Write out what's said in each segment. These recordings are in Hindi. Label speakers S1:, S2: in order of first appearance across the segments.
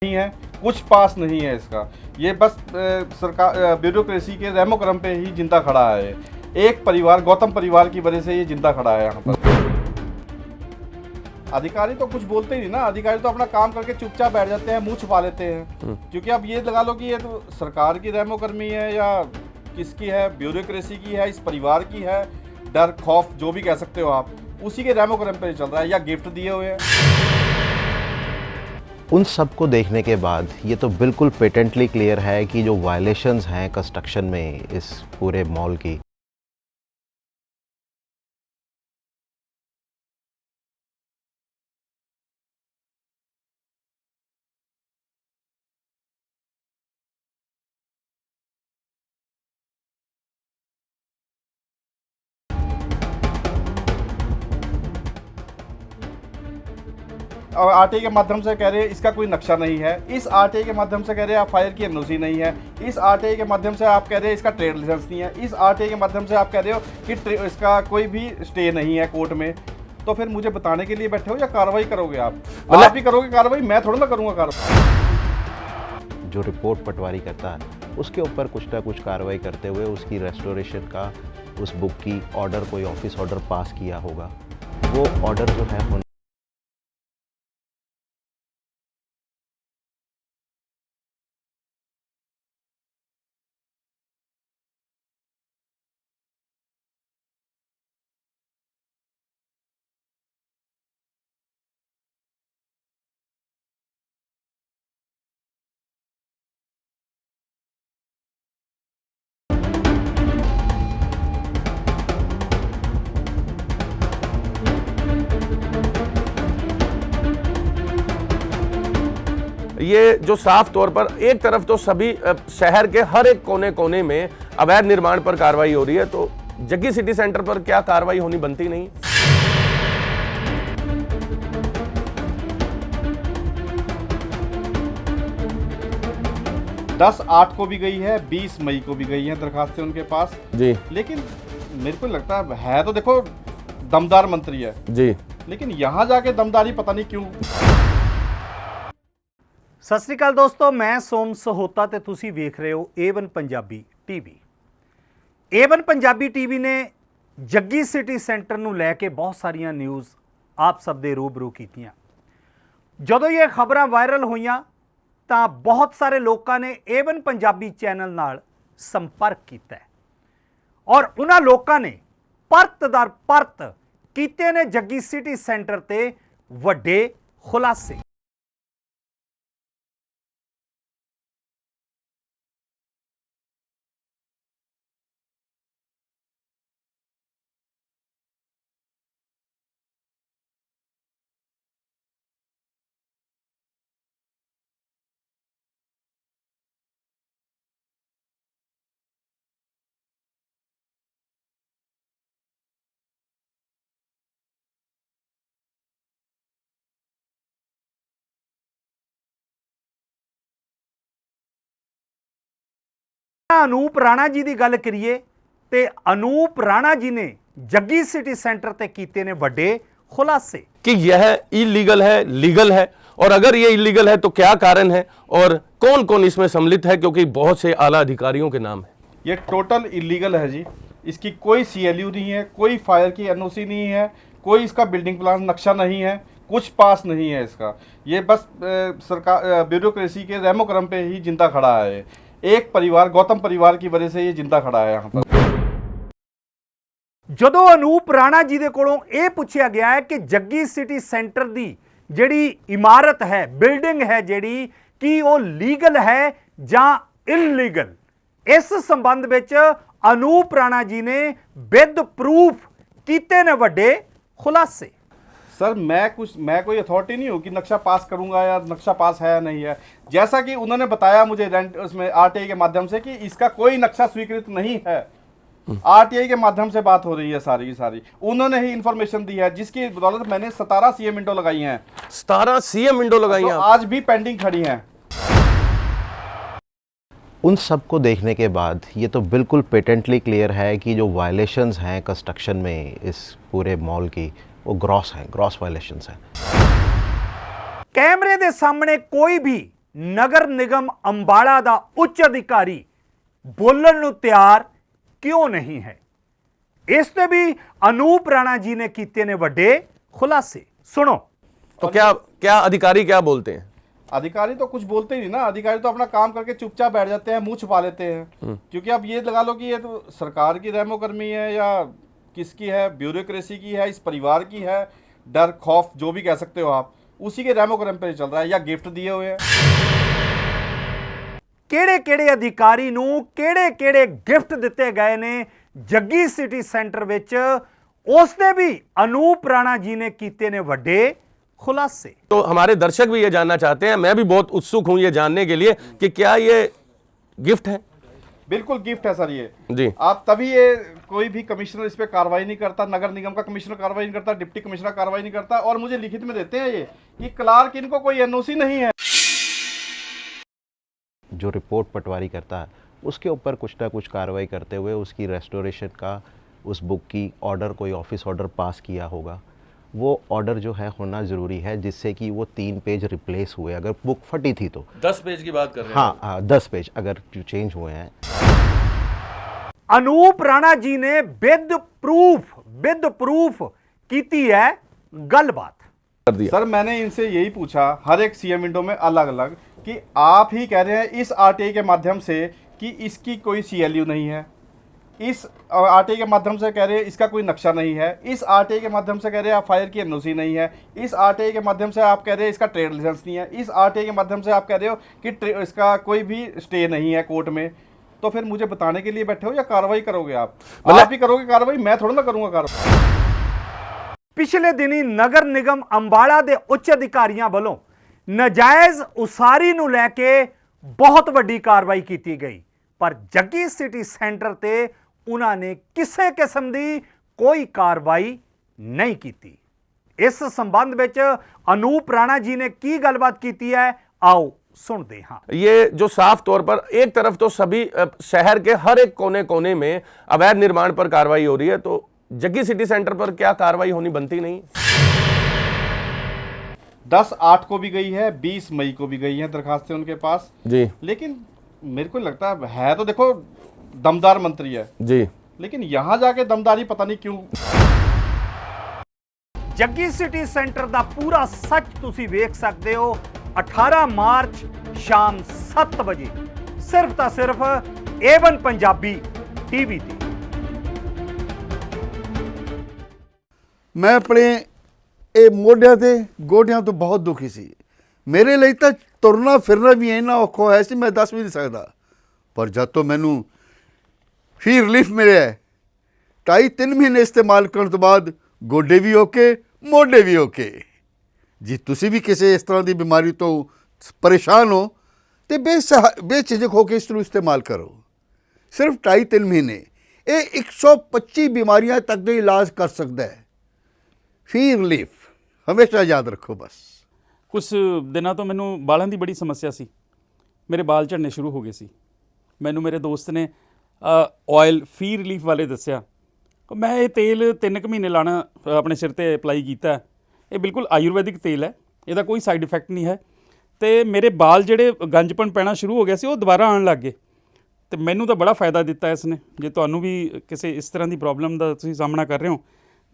S1: नहीं है, कुछ पास नहीं है इसका। ये बस सरकार ब्यूरोक्रेसी के रहमो करम पे ही जिंदा खड़ा है। एक परिवार, गौतम परिवार की वजह से ये जिंदा खड़ा है यहाँ पर। अधिकारी तो कुछ बोलते ही नहीं ना, अधिकारी तो अपना काम करके चुपचाप बैठ जाते हैं, मुंह छुपा लेते हैं। क्योंकि अब ये लगा लो कि ये तो सरकार की रहमो करमी है या किसकी है, ब्यूरोक्रेसी की है, इस परिवार की है, डर खौफ जो भी कह सकते हो आप, उसी के रहमो करम पे चल रहा है या गिफ्ट दिए हुए हैं।
S2: उन सब को देखने के बाद ये तो बिल्कुल पेटेंटली क्लियर है कि जो वायलेशंस हैं कंस्ट्रक्शन में इस पूरे मॉल की,
S1: और आरटीआई के माध्यम से कह रहे हैं इसका कोई नक्शा नहीं है, इस आरटीआई के माध्यम से कह रहे हैं आप फायर की एनओसी नहीं है, इस आरटीआई के माध्यम से आप कह रहे हैं इसका ट्रेड लाइसेंस नहीं है, इस आरटीआई के माध्यम से आप कह रहे हो कि इसका कोई भी स्टे नहीं है कोर्ट में। तो फिर मुझे बताने के लिए बैठे हो या कार्रवाई करोगे आप ही करोगे कार्रवाई, मैं थोड़ा ना करूँगा कार्रवाई।
S2: जो रिपोर्ट पटवारी करता है उसके ऊपर कुछ ना कुछ कार्रवाई करते हुए उसकी रेस्टोरेशन का, उस बुक की ऑर्डर, कोई ऑफिस ऑर्डर पास किया होगा, वो ऑर्डर जो है
S3: ये जो साफ तौर पर एक तरफ तो सभी शहर के हर एक कोने कोने में अवैध निर्माण पर कार्रवाई हो रही है, तो जग्गी सिटी सेंटर पर क्या कार्रवाई होनी बनती नहीं?
S1: दस 8 को भी गई है, 20 मई को भी गई है दरखास्तें उनके पास
S3: जी।
S1: लेकिन मेरे को लगता है तो देखो दमदार मंत्री है
S3: जी,
S1: लेकिन यहाँ जाके दमदारी पता नहीं क्यों।
S4: ਸਤਿ ਸ਼੍ਰੀ ਅਕਾਲ ਦੋਸਤੋ, ਮੈਂ ਸੋਮ ਸਹੋਤਾ ਤੇ ਤੁਸੀਂ ਵੇਖ ਰਹੇ ਹੋ A1 Punjabi TV. A1 Punjabi TV ਨੇ ਜੱਗੀ ਸਿਟੀ ਸੈਂਟਰ ਨੂੰ ਲੈ ਕੇ ਬਹੁਤ ਸਾਰੀਆਂ ਨਿਊਜ਼ ਆਪ ਸਭ ਦੇ ਰੂਬਰੂ ਕੀਤੀਆਂ। ਜਦੋਂ ਇਹ ਖਬਰਾਂ ਵਾਇਰਲ ਹੋਈਆਂ ਤਾਂ ਬਹੁਤ ਸਾਰੇ ਲੋਕਾਂ ਨੇ A1 ਪੰਜਾਬੀ ਚੈਨਲ ਨਾਲ ਸੰਪਰਕ ਕੀਤਾ ਔਰ ਉਹਨਾਂ ਲੋਕਾਂ ਨੇ ਪਰਤ ਦਰ ਪਰਤ ਕੀਤੇ ਨੇ ਜੱਗੀ ਸਿਟੀ ਸੈਂਟਰ ਤੇ ਵੱਡੇ ਖੁਲਾਸੇ। अनूप राणा जी की गल करिए तो अनूप राणा जी ने जग्गी सिटी सेंटर ते कीते ने बड़े खुलासे
S3: कि यह इलीगल है, लीगल है, और अगर ये इलीगल है तो क्या कारण है और कौन कौन इसमें सम्मिलित है, क्योंकि बहुत से आला अधिकारियों के नाम है।
S1: ये टोटल इलीगल है जी, इसकी कोई सीएलयू नहीं है, कोई फायर की एनओसी नहीं है, कोई इसका बिल्डिंग प्लान नक्शा नहीं है, कुछ पास नहीं है इसका। ये बस सरकार ब्यूरोक्रेसी के रहमो करम पे ही जिंदा खड़ा है। एक परिवार, गौतम परिवार की वजह से ये जिंदा खड़ा है यहाँ पर।
S4: ਜਦੋਂ ਅਨੂਪ ਰਾਣਾ ਜੀ ਦੇ ਕੋਲੋਂ ਇਹ ਪੁੱਛਿਆ ਗਿਆ ਹੈ ਕਿ ਜੱਗੀ ਸਿਟੀ ਸੈਂਟਰ ਦੀ ਜਿਹੜੀ ਇਮਾਰਤ ਹੈ, ਬਿਲਡਿੰਗ ਹੈ ਜਿਹੜੀ, ਕੀ ਉਹ ਲੀਗਲ ਹੈ ਜਾਂ ਇਲੀਗਲ, ਇਸ ਸੰਬੰਧ ਵਿੱਚ ਅਨੂਪ ਰਾਣਾ ਜੀ ਨੇ ਵਿਦ ਪ੍ਰੂਫ ਕੀਤੇ ਨੇ ਵੱਡੇ ਖੁਲਾਸੇ।
S1: सर मैं कोई अथॉरिटी नहीं हूँ कि नक्शा पास करूंगा या नक्शा पास है या नहीं है। जैसा कि उन्होंने बताया मुझे रेंट उसमें आरटीआई के माध्यम से कि इसका कोई नक्शा स्वीकृत नहीं है। आरटीआई के माध्यम से बात हो रही है सारी की सारी, उन्होंने ही इंफॉर्मेशन दी है जिसकी बदौलत मैंने 17 सीएम विंडो लगाई हैं।
S3: 17 सीएम विंडो लगाई हैं,
S1: आज भी पेंडिंग खड़ी हैं।
S2: उन सब को देखने के बाद ये तो बिल्कुल पेटेंटली क्लियर है कि जो वायलेशंस हैं कंस्ट्रक्शन में इस पूरे मॉल की, वो ग्रॉस वायलेशंस हैं।
S4: कैमरे के सामने कोई भी ਨਗਰ ਨਿਗਮ ਅੰਬਾਲਾ ਦਾ ਉੱਚ ਅਧਿਕਾਰੀ ਬੋਲਣ ਨੂੰ ਤਿਆਰ ਕਿਉਂ ਨਹੀਂ ਹੈ? ਇਸ ਤੇ ਵੀ ਅਨੂਪ ਰਾਣਾ ਜੀ ਨੇ ਕੀਤੇ ਨੇ ਵੱਡੇ ਖੁਲਾਸੇ। ਸੁਣੋ।
S3: तो क्या अधिकारी क्या बोलते हैं?
S1: अधिकारी तो कुछ बोलते ही नहीं ना। अधिकारी तो अपना काम करके चुपचाप बैठ जाते हैं, मुंह छुपा लेते हैं। क्योंकि आप ये लगा लो कि ये तो सरकार की रहमोकर्मी है या किसकी है, ब्यूरोक्रेसी की है, इस परिवार की है, डर खौफ जो भी कह सकते हो आप, उसी के रहमोकर्म पे चल रहा है या गिफ्ट दिए हुए हैं।
S4: ਕਿਹੜੇ ਅਧਿਕਾਰੀ ਨੂੰ ਕਿਹੜੇ ਗਿਫਟ ਦਿੱਤੇ ਗਏ ਨੇ ਜੱਗੀ ਸਿਟੀ ਸੈਂਟਰ ਵਿੱਚ, ਉਸ ਦੇ ਵੀ ਅਨੂਪ ਰਾਣਾ ਜੀ ਨੇ ਕੀਤੇ ਨੇ ਵੱਡੇ ਖੁਲਾਸੇ।
S3: तो हमारे दर्शक भी ये जानना चाहते हैं, मैं भी बहुत उत्सुक हूं ये जानने के लिए कि क्या ये गिफ्ट है?
S1: बिल्कुल गिफ्ट है सर ये
S3: जी।
S1: आप तभी ये कोई भी कमिश्नर इस पे कार्रवाई नहीं करता, नगर निगम का कमिश्नर कार्रवाई नहीं करता, डिप्टी कमिश्नर कार्रवाई नहीं करता, और मुझे लिखित में देते हैं ये कि क्लार्क इनको कोई एनओसी नहीं है।
S2: जो रिपोर्ट पटवारी करता है उसके ऊपर कुछ ना कुछ कार्रवाई करते हुए उसकी रेस्टोरेशन का, उस बुक की ऑर्डर, कोई ऑफिस ऑर्डर पास किया होगा, वो ऑर्डर जो है होना ज़रूरी है, जिससे कि वो 3 पेज रिप्लेस हुए। अगर बुक फटी थी तो
S3: 10 पेज की बात कर रहे हैं।
S2: हाँ 10 पेज अगर चेंज हुए हैं।
S4: ਅਨੂਪ ਰਾਣਾ ਜੀ ਨੇ ਵਿਦ ਪ੍ਰੂਫ ਕੀਤੀ ਹੈ ਗੱਲਬਾਤ।
S3: कर दिया।
S1: सर मैंने इनसे यही पूछा हर एक सीएम विंडो में अलग अलग कि आप ही कह रहे हैं इस आरटीआई के माध्यम से कि इसकी कोई सीएलयू नहीं है, इस आरटीआई के माध्यम से कह रहे हैं इसका कोई नक्शा नहीं है, इस आरटीआई के माध्यम से कह रहे हैं आप फायर की एनओसी नहीं है, इस आरटीआई के माध्यम से आप कह रहे हैं इसका ट्रेड लाइसेंस नहीं है, इस आरटीआई के माध्यम से आप कह रहे हो कि इसका कोई भी स्टे नहीं है कोर्ट में। तो फिर मुझे बताने के लिए बैठे हो या कार्रवाई करोगे आप? आप ही करोगे कार्रवाई, मैं थोड़ा ना करूँगा कार्रवाई।
S4: ਪਿਛਲੇ ਦਿਨੀ ਨਗਰ ਨਿਗਮ ਅੰਬਾਲਾ ਦੇ ਉੱਚ ਅਧਿਕਾਰੀਆਂ ਵੱਲੋਂ ਨਜਾਇਜ਼ ਉਸਾਰੀ ਨੂੰ ਲੈ ਕੇ ਬਹੁਤ ਵੱਡੀ ਕਾਰਵਾਈ ਕੀਤੀ ਗਈ, ਪਰ ਜੱਗੀ ਸਿਟੀ ਸੈਂਟਰ ਤੇ ਉਹਨਾਂ ਨੇ ਕਿਸੇ ਕਿਸਮ ਦੀ ਕੋਈ ਕਾਰਵਾਈ ਨਹੀਂ ਕੀਤੀ। ਇਸ ਸੰਬੰਧ ਵਿੱਚ ਅਨੂਪ ਰਾਣਾ ਜੀ ਨੇ ਕੀ ਗੱਲਬਾਤ ਕੀਤੀ ਹੈ, ਆਓ सुनते हाँ।
S3: ये जो साफ तौर पर एक तरफ तो सभी शहर के हर एक कोने कोने में अवैध निर्माण पर कार्रवाई हो रही है, तो जग्गी सिटी सेंटर पर क्या कार्रवाई होनी बनती नहीं?
S1: 10/8 को भी गई है, 20 मई को भी गई है दरखास्तें उनके पास
S3: जी।
S1: लेकिन मेरे को लगता है तो देखो दमदार मंत्री है
S3: जी,
S1: लेकिन यहां जाके दमदारी पता नहीं क्यों।
S4: ਜੱਗੀ ਸਿਟੀ ਸੈਂਟਰ ਦਾ ਪੂਰਾ ਸੱਚ ਤੁਸੀਂ ਵੇਖ ਸਕਦੇ ਹੋ 18 ਮਾਰਚ ਸ਼ਾਮ 7 ਵਜੇ ਸਿਰਫ ਤਾਂ ਸਿਰਫ A1 ਪੰਜਾਬੀ ਟੀਵੀ ਤੇ।
S5: ਮੈਂ ਆਪਣੇ ਇਹ ਮੋਢਿਆਂ ਤੇ ਗੋਡਿਆਂ ਤੋਂ ਬਹੁਤ ਦੁਖੀ ਸੀ। ਮੇਰੇ ਲਈ ਤਾਂ ਤੁਰਨਾ ਫਿਰਨਾ ਵੀ ਇੰਨਾ ਔਖਾ ਹੋਇਆ ਸੀ, ਮੈਂ ਦੱਸ ਵੀ ਨਹੀਂ ਸਕਦਾ। ਪਰ ਜਦ ਤੋਂ ਮੈਨੂੰ ਫੀ ਰਿਲੀਫ ਮਿਲਿਆ 2.5-3 ਮਹੀਨੇ ਇਸਤੇਮਾਲ ਕਰਨ ਤੋਂ ਬਾਅਦ ਗੋਡੇ ਵੀ ਓਕੇ, ਮੋਢੇ ਵੀ ਓਕੇ। ਜੇ ਤੁਸੀਂ ਵੀ ਕਿਸੇ ਇਸ ਤਰ੍ਹਾਂ ਦੀ ਬਿਮਾਰੀ ਤੋਂ ਪਰੇਸ਼ਾਨ ਹੋ ਤੇ ਬੇਝਿਜਕ ਹੋ ਕੇ ਇਸ ਨੂੰ ਇਸਤੇਮਾਲ ਕਰੋ। ਸਿਰਫ 2.5-3 ਮਹੀਨੇ ਇਹ 125 ਬਿਮਾਰੀਆਂ ਤੱਕ ਦਾ ਇਲਾਜ ਕਰ ਸਕਦਾ ਹੈ। ਫੀ ਰਿਲੀਫ ਹਮੇਸ਼ਾ ਯਾਦ ਰੱਖੋ। ਬਸ
S6: ਕੁਝ ਦਿਨਾਂ ਤੋਂ ਮੈਨੂੰ ਵਾਲਾਂ ਦੀ ਬੜੀ ਸਮੱਸਿਆ ਸੀ, ਮੇਰੇ ਵਾਲ ਝੜਨੇ ਸ਼ੁਰੂ ਹੋ ਗਏ ਸੀ। ਮੈਨੂੰ ਮੇਰੇ ਦੋਸਤ ਨੇ ਆਇਲ ਫੀ ਰਿਲੀਫ ਵਾਲੇ ਦੱਸਿਆ। ਮੈਂ ਇਹ ਤੇਲ 3 ਮਹੀਨੇ ਲਾਣਾ ਆਪਣੇ ਸਿਰ ਤੇ ਅਪਲਾਈ ਕੀਤਾ। ਇਹ ਬਿਲਕੁਲ ਆਯੁਰਵੈਦਿਕ ਤੇਲ ਹੈ, ਇਹਦਾ ਕੋਈ ਸਾਈਡ ਇਫੈਕਟ ਨਹੀਂ ਹੈ ਤੇ ਮੇਰੇ ਵਾਲ ਜਿਹੜੇ ਗੰਜਪਣ ਪੈਣਾ ਸ਼ੁਰੂ ਹੋ ਗਿਆ ਸੀ ਉਹ ਦੁਬਾਰਾ ਆਉਣ ਲੱਗ ਗਏ ਤੇ ਮੈਨੂੰ ਤਾਂ ਬੜਾ ਫਾਇਦਾ ਦਿੱਤਾ ਇਸ ਨੇ। ਜੇ ਤੁਹਾਨੂੰ ਵੀ ਕਿਸੇ ਇਸ ਤਰ੍ਹਾਂ ਦੀ ਪ੍ਰੋਬਲਮ ਦਾ ਤੁਸੀਂ ਸਾਹਮਣਾ ਕਰ ਰਹੇ ਹੋ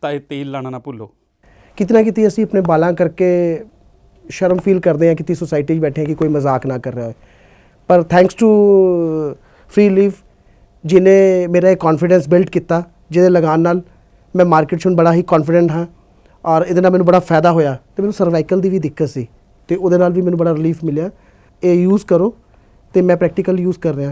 S6: ਤਾਂ ਇਹ ਤੇਲ ਲਾਣਾ ਨਾ ਭੁੱਲੋ।
S7: ਕਿਤਨਾ ਕਿਤੇ ਅਸੀਂ ਆਪਣੇ ਬਾਲਾਂ ਕਰਕੇ ਸ਼ਰਮ ਫੀਲ ਕਰਦੇ ਹਾਂ ਕਿ ਸੋਸਾਇਟੀ 'ਚ ਬੈਠੇ ਹਾਂ ਕਿ ਕੋਈ ਮਜ਼ਾਕ ਨਾ ਕਰ ਰਿਹਾ ਹੋਏ, ਪਰ ਥੈਂਕਸ ਟੂ ਫ੍ਰੀ ਲੀਫ ਜਿਹਨੇ ਮੇਰਾ ਇਹ ਕੌਨਫੀਡੈਂਸ ਬਿਲਡ ਕੀਤਾ, ਜਿਹਦੇ ਲਗਾਉਣ ਨਾਲ ਮੈਂ ਮਾਰਕੀਟ 'ਚ ਹੁਣ ਬੜਾ ਹੀ ਕੌਨਫੀਡੈਂਟ ਹਾਂ ਔਰ ਇਹਦੇ ਨਾਲ ਮੈਨੂੰ ਬੜਾ ਫਾਇਦਾ ਹੋਇਆ। ਅਤੇ ਮੈਨੂੰ ਸਰਵਾਈਕਲ ਦੀ ਵੀ ਦਿੱਕਤ ਸੀ ਅਤੇ ਉਹਦੇ ਨਾਲ ਵੀ ਮੈਨੂੰ ਬੜਾ ਰਿਲੀਫ ਮਿਲਿਆ। ਇਹ ਯੂਜ਼ ਕਰੋ ਅਤੇ ਮੈਂ ਪ੍ਰੈਕਟੀਕਲ ਯੂਜ਼ ਕਰ ਰਿਹਾ।